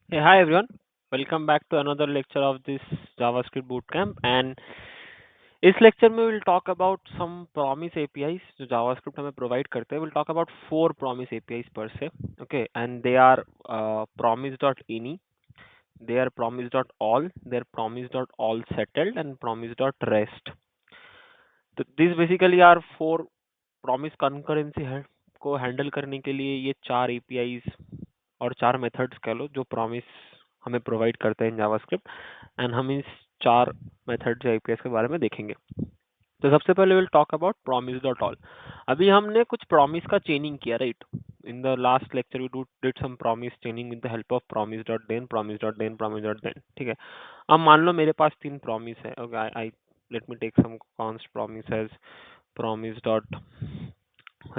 Hey, hi everyone. Welcome back to another lecture of this JavaScript bootcamp. And इस lecture में we'll talk about some promise APIs जो JavaScript हमें provide करते हैं. We'll talk about four promise APIs per se. Okay, and they are promise.any, they are promise.all, they are promise.all settled, and promise.rest. तो these basically are four promise concurrency है को handle करने के लिए ये चार APIs और चार मेथड्स कह लो जो प्रॉमिस हमें प्रोवाइड करते हैं जावास्क्रिप्ट एंड हम इस चार मेथड्स या एपीआई के बारे में देखेंगे। तो सबसे पहले will talk about promise dot all. अभी हमने कुछ प्रॉमिस का चेनिंग किया, right? In the last lecture we did some promise chaining with the help of promise dot then, promise dot then, promise dot then. ठीक है, अब मान लो मेरे पास तीन प्रॉमिस है। Okay, I let me take some const promise as promise dot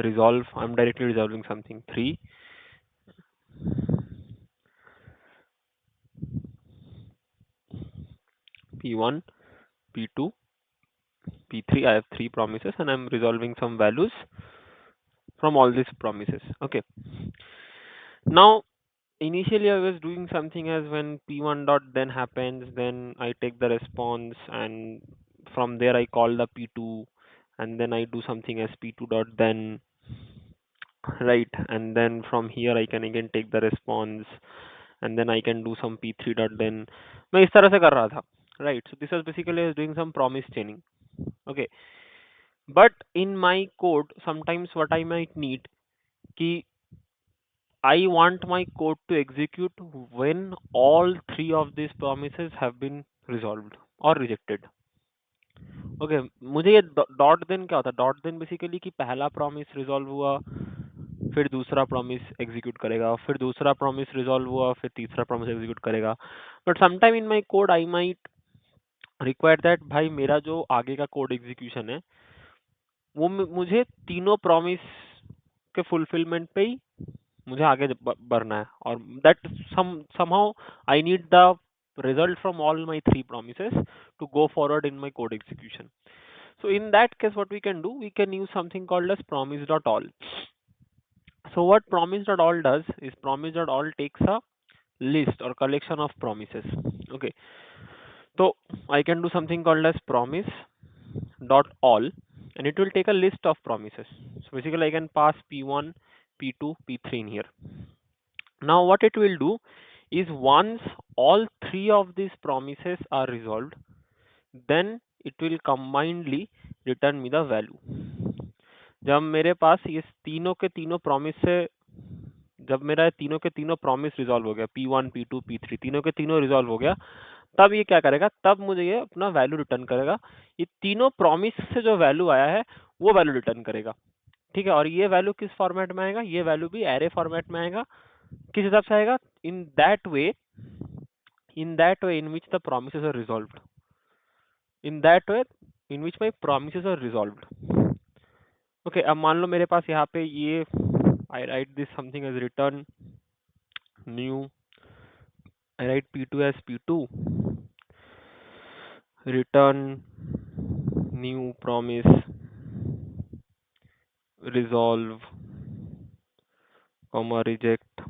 resolve. I'm directly resolving something 3, p1, p2, p3. I have three promises and I'm resolving some values from all these promises. Okay, now initially I was doing something as when p1 dot then happens, then I take the response and from there I call the p2, and then I do something as p2 dot then, right? And then from here I can again take the response and then I can do some p3 dot then. मैं इस तरह से कर रहा था, right? So this was basically I was doing some promise chaining. Okay, but in my code sometimes what I might need कि I want my code to execute when all three of these promises have been resolved or rejected. Okay, मुझे ये dot then क्या होता है? Dot then basically कि पहला promise resolve हुआ, फिर दूसरा प्रॉमिस एग्जीक्यूट करेगा, फिर दूसरा प्रॉमिस रिजॉल्व हुआ, फिर तीसरा प्रॉमिस एग्जीक्यूट करेगा. But sometime in my code I might require that भाई मेरा जो आगे का कोड एग्जीक्यूशन है वो मुझे तीनों प्रॉमिस के फुलफिलमेंट पे ही मुझे आगे बढ़ना है, और that somehow I need the result from all my three promises to go forward in my code execution. So in that case what we can do, we can use something called as promise.all. So what promise.all does is promise.all takes a list or collection of promises. Okay, so I can do something called as promise.all and it will take a list of promises. So basically I can pass p1, p2, p3 in here. Now what it will do is once all three of these promises are resolved, then it will combinedly return me the value. जब मेरे पास ये तीनों के तीनों promise से, जब मेरा तीनों के तीनों प्रॉमिस रिजॉल्व हो गया, p1, p2, p3 तीनों के तीनों रिजॉल्व हो गया, तब ये क्या करेगा? तब मुझे ये अपना वैल्यू रिटर्न करेगा. ये तीनों प्रॉमिस से जो वैल्यू आया है वो वैल्यू रिटर्न करेगा. ठीक है, और ये वैल्यू किस फॉर्मेट में आएगा? ये वैल्यू भी एरे फॉर्मेट में आएगा. किस हिसाब से आएगा? In that way in which the promises are resolved. In that way in which my promises are resolved. Okay, अब मान लो मेरे पास यहाँ पे ये I write this something as return new. I write p2 as p2, return new promise resolve comma reject,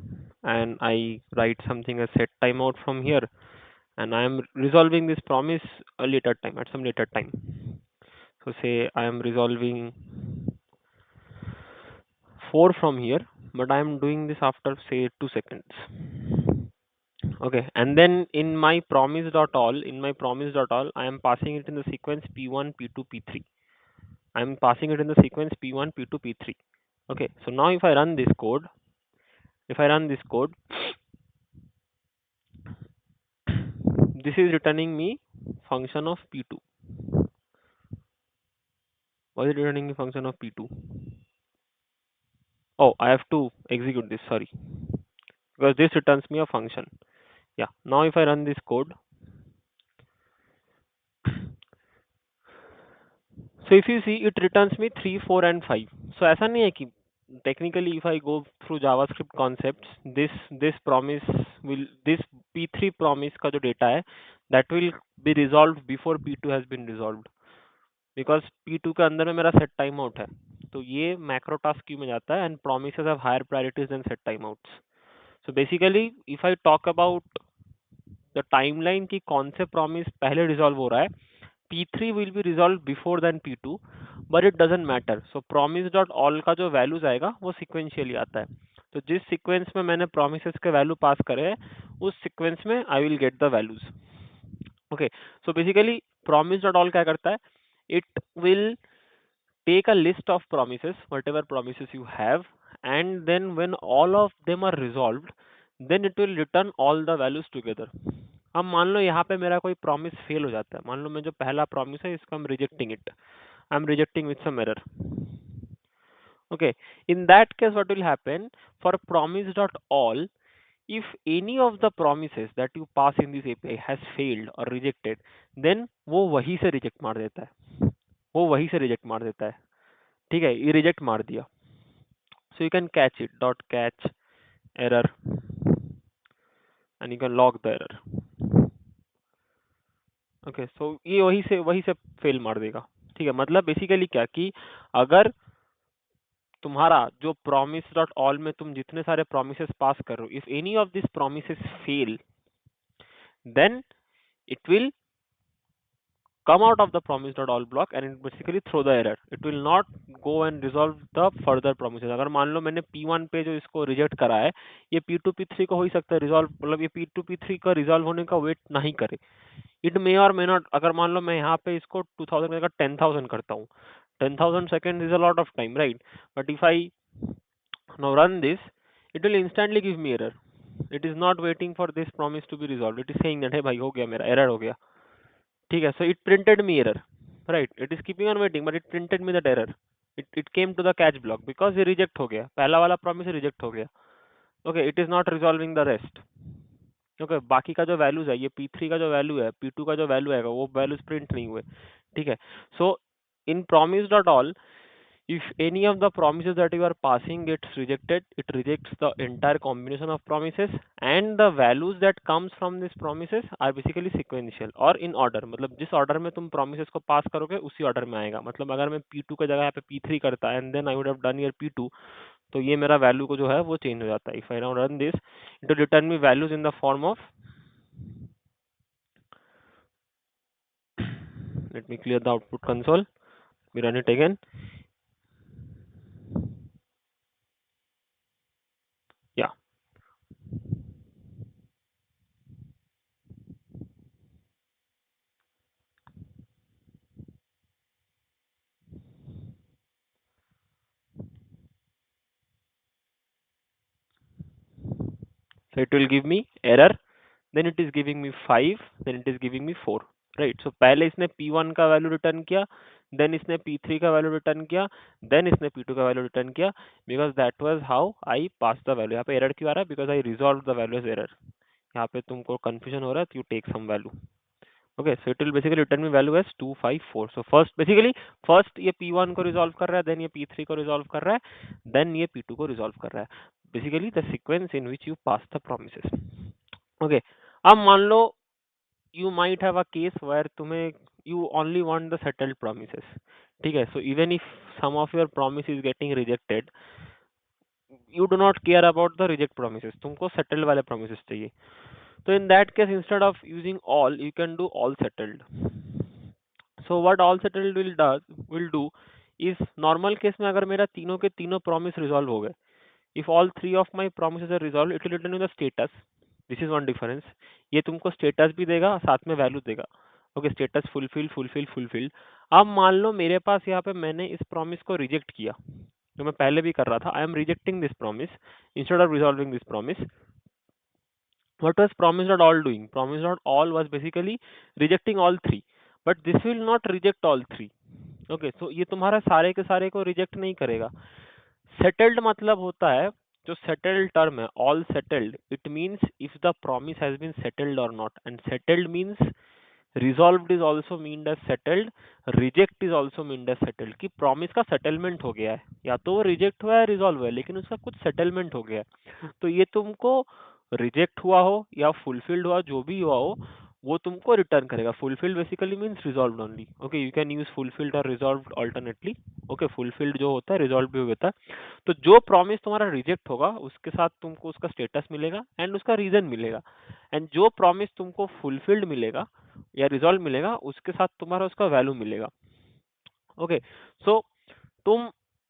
and I write something as set timeout from here, and I am resolving this promise a later time, at some later time. So say I am resolving 4 from here, but I am doing this after say 2 seconds. Okay, and then in my promise.all, I am passing it in the sequence p1, p2, p3. I am passing it in the sequence p1, p2, p3. Okay, so now if I run this code, this is returning me function of p2. Why is it returning me function of p2? Oh, I have to execute this, sorry, because this returns me a function. Yeah, now if I run this code, so if you see it returns me 3, 4 and 5. So ऐसा नहीं है कि technically if I go through JavaScript concepts, this promise will, this p3 promise का जो data है that will be resolved before p2 has been resolved, because p2 के अंदर में मेरा set timeout है, तो ये macro task queue में जाता है and promises have higher priorities than set timeouts. So basically if I talk about the timeline की कौन से प्रॉमिस पहले रिजॉल्व हो रहा है, P3 will be resolved before than P2, but it doesn't matter. So promise dot all का जो values आएगा वो सिक्वेंशियली आता है. तो जिस सीक्वेंस में मैंने प्रोमिसेस के वैल्यू पास करे हैं उस सीक्वेंस में I will get the values. Okay, so basically promise dot all क्या करता है, it will take a list of promises, whatever promises you have, and then when all of them are resolved, then it will return all the values together. अब मान लो यहाँ पे मेरा कोई promise fail हो जाता है, मान लो मैं जो पहला प्रॉमिस है इसको I am rejecting with some error. Okay, in that case what will happen, for promise dot all, if any of the promises that you pass in this API has failed or rejected, then वो वहीं से reject मार देता है, वो वहीं से reject मार देता है. ठीक है, ये रिजेक्ट मार दिया. So you can catch it, dot catch error, and you can log the error. Okay, so ये वही से फेल मार देगा. ठीक है, मतलब बेसिकली क्या कि अगर तुम्हारा जो प्रॉमिस डॉट ऑल में तुम जितने सारे प्रोमिसेस पास कर रहे हो, if any of this promises fail, then it will come out of the promise dot all block and it basically throw the error. It will not go and resolve the further promises. अगर मान लो मैंने P1 पे जो इसको reject करा है, ये P2 P3 को हो ही सकता है रिजॉल्व, मतलब ये P2 P3 का रिजॉल्व होने का वेट नहीं करे. इट मे और मे नॉट. अगर मान लो मैं यहाँ पे इसको 2000 का 10,000 करता हूँ, 10,000 seconds is a lot of time, right? But if I now run this, it will instantly give me error. It is not waiting for this promise to be resolved. It is saying that hey भाई हो गया मेरा, error हो गया. ठीक है, so it printed me error, right? It is keeping on waiting, but it printed me that error. It came to the catch block because ये reject हो गया, पहला वाला promise reject हो गया. Okay, it is not resolving the rest. Okay, बाकी का जो values है, ये P3 का जो value है, P2 का जो value आएगा, वो values print नहीं हुए. ठीक है, so in promise dot all, if any of the promises that you are passing gets rejected, it rejects the entire combination of promises, and the values that comes from these promises are basically sequential or in order. मतलब जिस order में तुम promises को pass करोगे उसी order में आएगा. मतलब अगर मैं P2 की जगह यहाँ पे P3 करता and then I would have done here P2, तो ये मेरा value को जो है वो change हो जाता है. If I now run this, it will return me values in the form of, let me clear the output console, we run it again. Yeah, so it will give me error, then it is giving me 5, then it is giving me 4, right? So पहले इसने P1 का value return किया, then इसने P3 का value return किया, then इसने P2 का value return किया, because that was how I passed the value. यहाँ पे एरर क्यों आ रहा है? Because I resolved the value as error. यहाँ पे तुमको कंफ्यूजन हो रहा है, तो you take some value. Okay, so it will basically return me value as 2, 5, 4. So first ये P1 को रिजॉल्व कर रहा है, then ये P3 को रिजॉल्व कर रहा है, then ये P2 को रिजॉल्व कर रहा है. Basically the sequence in which you pass the promises. Okay, अब मान लो you might have a case where तुम्हें you only want the settled promises. ठीक है, so even if some of your promise is getting rejected, you do not care about the reject promises. तुमको settled वाले promises चाहिए. So in that case, instead of using all, you can do all settled. So what all settled will do is normal case में अगर मेरा तीनों के तीनों promise resolve हो गए, if all three of my promises are resolved, it will return you the status. This is one difference. ये तुमको status भी देगा, साथ में value देगा. Okay, status fulfill. अब मान लो मेरे पास यहाँ पे मैंने इस promise को reject किया, जो मैं पहले भी कर रहा था. I am rejecting this promise instead of resolving this promise. What was promise dot all doing? Promise dot all was basically rejecting all three, but this will not reject all three. Okay, so ये तुम्हारा सारे के सारे को reject नहीं करेगा. Settled मतलब होता है, जो settled term है, all settled, it means if the promise has been settled or not, and settled means resolved is also meant as settled, reject is also meant as settled, कि promise का settlement हो गया है, या तो वो reject हुआ है resolve हुआ है, लेकिन उसका कुछ settlement हो गया है. तो ये तुमको रिजेक्ट हुआ हो या फुलफिल्ड हुआ, जो भी हुआ हो, वो तुमको रिटर्न करेगा। Fulfilled basically means resolved only. Okay, you can use fulfilled और रिजॉल्व्ड अल्टरनेटली। ओके, फुलफिल्ड जो होता है रिजॉल्व भी होता है। तो जो प्रॉमिस तुम्हारा रिजेक्ट होगा उसके साथ तुमको उसका स्टेटस मिलेगा एंड उसका रीजन मिलेगा, एंड जो प्रॉमिस तुमको फुलफिल्ड मिलेगा या रिजॉल्व मिलेगा उसके साथ तुम्हारा उसका वैल्यू मिलेगा। ओके, सो तुम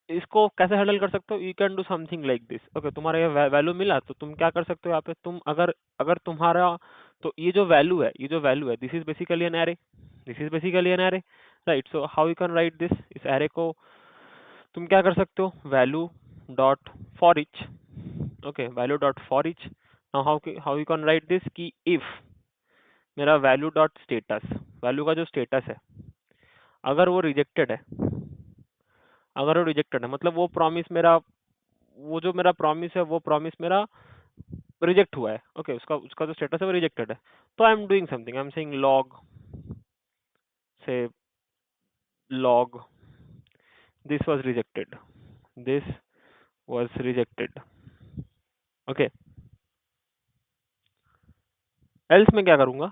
इसको कैसे हैंडल कर सकते हो? You can do something like this. Okay, तुम्हारा ये वैल्यू मिला तो तुम क्या कर सकते हो यहाँ पे? तुम अगर अगर तुम्हारा, तो ये जो वैल्यू है this is basically an array, this is basically an array, right? So how you can write this? इस एरे को तुम क्या कर सकते हो? Value dot for each. Okay, value dot for each. Now how you can write this कि if मेरा value dot status, value का जो स्टेटस है अगर वो रिजेक्टेड है, अगर वो रिजेक्टेड है मतलब वो प्रॉमिस मेरा, वो जो मेरा प्रॉमिस है वो प्रॉमिस मेरा रिजेक्ट हुआ है। ओके, उसका उसका जो स्टेटस है वो रिजेक्टेड है। तो I am doing something, I am saying log, say log this was rejected, this was rejected. Okay, else मैं क्या करूंगा?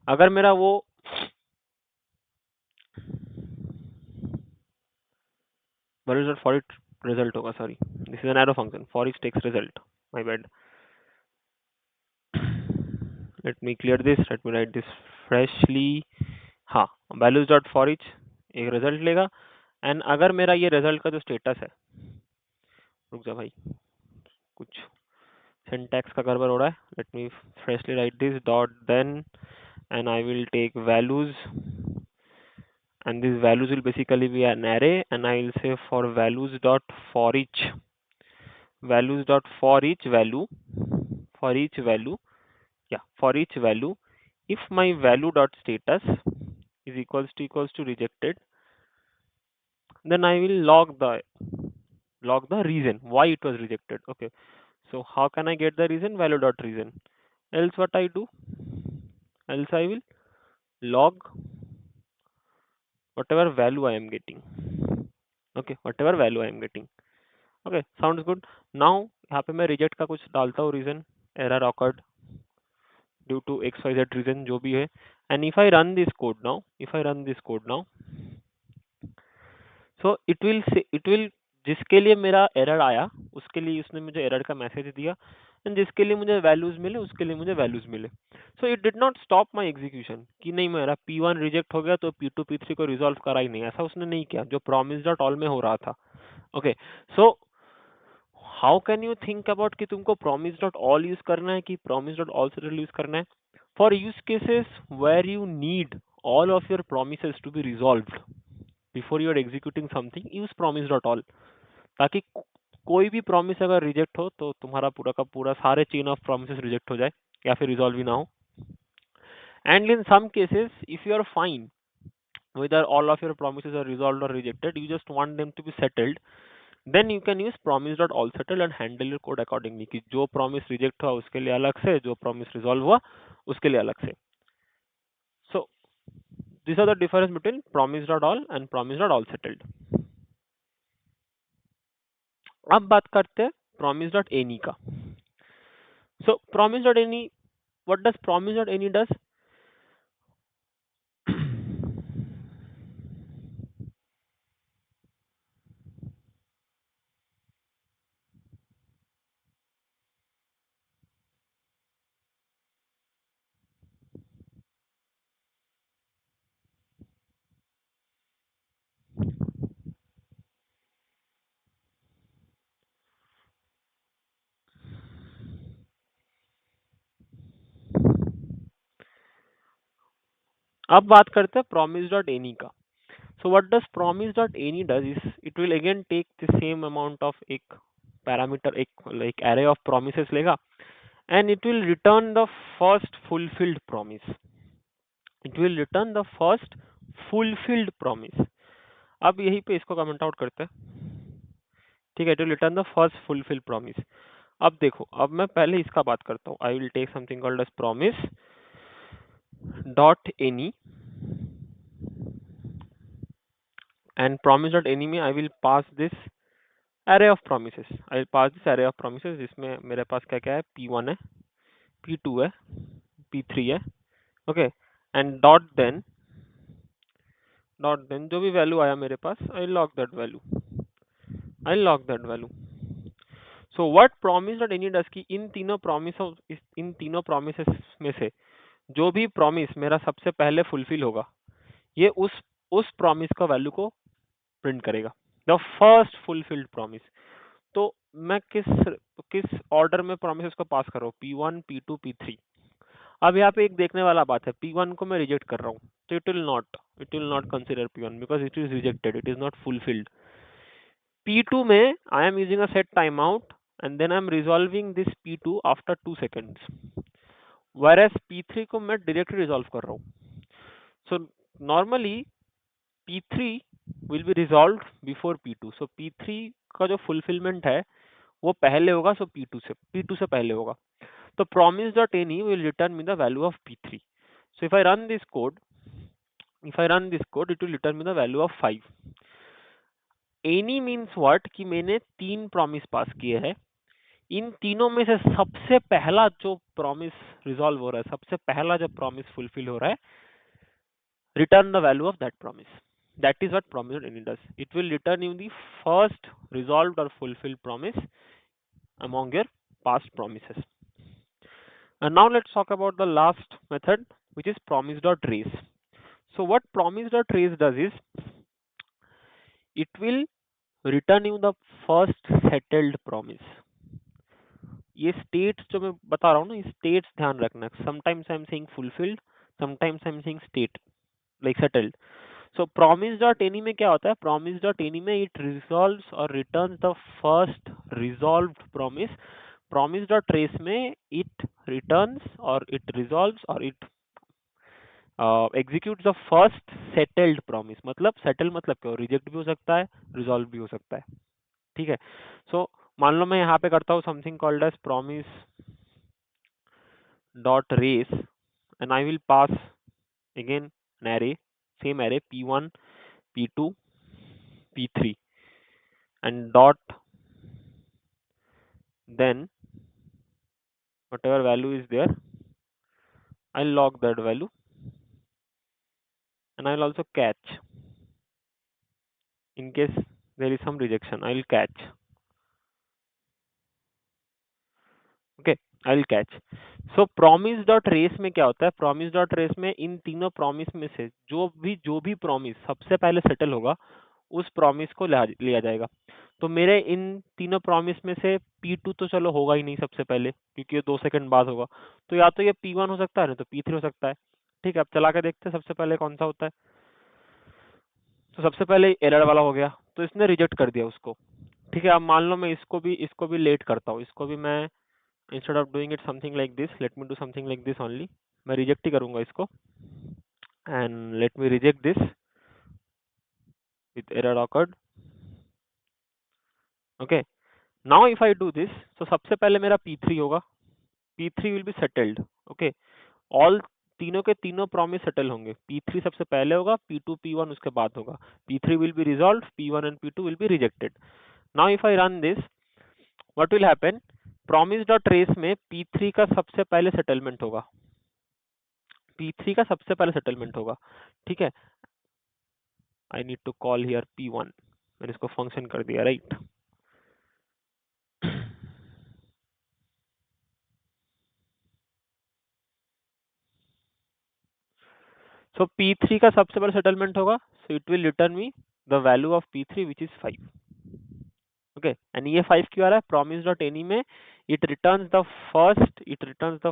अगर मेरा वो value dot for it result होगा, sorry this is an arrow function, for each takes result, my bad. Let me clear this, let me write this freshly. हाँ, values dot for each एक result लेगा, and अगर मेरा ये result का जो status है, रुक जा भाई कुछ सिंटैक्स का गड़बड़ हो रहा है, let me freshly write this dot then, and I will take values, and these values will basically be an array, and I will say for values dot for each, values dot for each value, for each value, yeah, for each value, if my value dot status is equals to rejected, then I will log the reason why it was rejected. Okay, so how can I get the reason? Value dot reason. Else what I do? Else I will log whatever value I am getting. Okay, whatever value I am getting. Okay, sounds good. Now यहाँ पे मैं reject का कुछ डालता हूँ reason, error occurred due to XYZ reason जो भी है, and if I run this code now, if I run this code now, so it will, जिसके लिए मेरा एरर आया उसके लिए उसने मुझे एरर का मैसेज दिया, एंड जिसके लिए मुझे वैल्यूज मिले उसके लिए मुझे वैल्यूज मिले। So it did not stop my execution कि नहीं मेरा P1 रिजेक्ट हो गया तो P2 P3 को रिजॉल्व करा ही नहीं, ऐसा उसने नहीं किया जो प्रॉमिस डॉट ऑल में हो रहा था। Okay, so how can you think about कि तुमको प्रॉमिस डॉट ऑल यूज करना है कि promise dot all settle use करना है? For use cases where you need all of your promises to be resolved before you are executing something, use promise dot all, ताकि कोई भी promise अगर reject हो तो तुम्हारा पूरा का पूरा सारे चेन ऑफ प्रॉमिसेस रिजेक्ट हो जाए या फिर रिजॉल्व ही ना हो। And in some cases if you are fine whether all of your promises are resolved or rejected, you just want them to be settled, then you can use promise dot all settle and handle your code accordingly कि जो promise reject हुआ उसके लिए अलग से, जो promise resolve हुआ उसके लिए अलग से। सो these are the difference between promise dot all and promise dot all settled. अब बात करते हैं promise dot any का। So promise dot any, what does promise dot any does? अब बात करते हैं promise dot any का। So what does promise dot any does is it will again take the same amount of एक parameter, एक like array of promises लेगा, and it will return the first fulfilled promise. It will return the first fulfilled promise. अब यहीं पे इसको comment out करते हैं, ठीक है? It will return the first fulfil promise. अब देखो, अब मैं पहले इसका बात करता हूँ। I will take something called as promise dot any, and promise dot any में I will pass this array of promises, I will pass this array of promises जिसमें मेरे पास क्या क्या है, P1 है, P2 है, P3 है, ओके, एंड डॉट देन जो भी वैल्यू आया मेरे पास, I lock that value. So what promise dot any does की इन तीनों प्रोमिसेस में से जो भी प्रॉमिस मेरा सबसे पहले फुलफिल होगा, ये उस प्रॉमिस का वैल्यू को प्रिंट करेगा, द फर्स्ट फुलफिल्ड प्रॉमिस। तो मैं किस ऑर्डर में प्रोमिसेस को पास कर रहा हूँ, P1 P2 P3। अब यहाँ पे एक देखने वाला बात है, P1 को मैं रिजेक्ट कर रहा हूँ, तो it will not consider P1 because it is rejected, it is not fulfilled. P2 में I am using a set time out and then I am resolving this P2 after 2 seconds, whereas P3 को मैं directly resolve कर रहा हूँ। So normally P3 will be resolved before P2, so P3 का जो fulfilment है वो पहले होगा, सो P2 से पहले होगा। तो promise.any will return me the value of P3. So if I run this code, it will return me the value of 5. Any means what कि मैंने 3 प्रॉमिस पास किए हैं, इन तीनों में से सबसे पहला जो प्रॉमिस रिजॉल्व हो रहा है, सबसे पहला जो प्रॉमिस फुलफिल हो रहा है, return the value of that promise. That is what promise.any does. It will return you the first resolved or fulfilled promise among your past promises. And now let's talk about the last method, which is promise.trace. So what promise.trace does is, it will return you the first settled promise. ये states जो मैं बता रहा हूँ ना, ये states ध्यान रखना। Sometimes I am saying fulfilled, sometimes I am saying state like settled. So promise.any में क्या होता है, promise.any में it resolves or returns the first resolved promise. Promise.trace में it returns or it resolves or it executes the first settled promise. मतलब settle मतलब क्या, reject भी हो सकता है, रिजॉल्व भी हो सकता है, ठीक है। सो मान लो मैं यहाँ पे करता हूँ something called as promise dot race and I will pass again an array, same array P1 P2 P3 and dot then whatever value is there, I'll log that value and I'll also catch in case there is some rejection. I'll catch, okay, I'll catch. So promise dot race में क्या होता है, promise dot race में इन तीनों promise में से जो भी promise सबसे पहले settle होगा, उस promise को लिया जाएगा। तो मेरे इन तीनों promise में से P2 तो चलो होगा ही नहीं सबसे पहले, क्योंकि ये 2 सेकंड बाद होगा। तो या तो ये P1 हो सकता है, नहीं तो P3 हो सकता है, ठीक है। अब चला के देखते हैं सबसे पहले कौन सा होता है। तो सबसे पहले एरर वाला हो गया, तो इसने रिजेक्ट कर दिया उसको, ठीक है। अब मान लो मैं इसको भी लेट करता हूँ, इसको भी मैं instead of doing it something like this, let me do something like this only. मैं रिजेक्ट ही करूंगा इसको and let me reject this with error awkward, okay. Now if I do this, तो सबसे पहले मेरा P3 होगा, P3 will be settled, okay. All तीनों के तीनों प्रॉमिस सेटल होंगे, P3 सबसे पहले होगा, P2 P1 उसके बाद होगा, P3 will be resolve, P1 and P2 will be rejected. Now if I run this, what will happen, promise dot trace में P3 का सबसे पहले सेटलमेंट होगा, P3 का सबसे पहले सेटलमेंट होगा, ठीक है। I need to call here P1, मैंने इसको फंक्शन कर दिया, राइट। सो P3 का सबसे पहले सेटलमेंट होगा, so it will return me the value of P3 which is 5, okay. And ये 5 क्यों आ रहा है, promise डॉट एनी में it returns the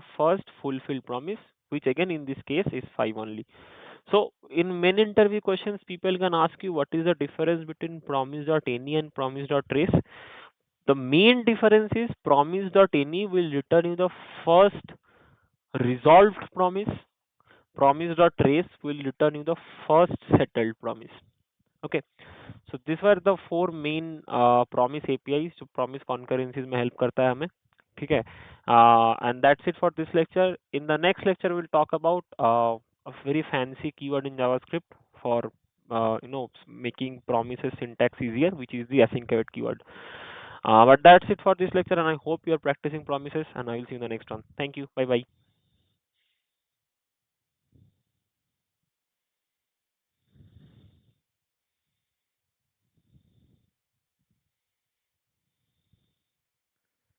first fulfilled promise, which again in this case is 5 only. So in many interview questions, people can ask you what is the difference between promise.any and promise.trace. The main difference is promise.any will return you the first resolved promise. Promise.trace will return you the first settled promise. Okay. So these were the 4 main promise APIs जो promise concurrencies में help करता है हमें, ठीक है। And that's it for this lecture. In the next lecture we'll talk about a very fancy keyword in JavaScript for making promises syntax easier, which is the async await keyword. But that's it for this lecture, and I hope you are practicing promises, and I will see you in the next one. Thank you. Bye bye.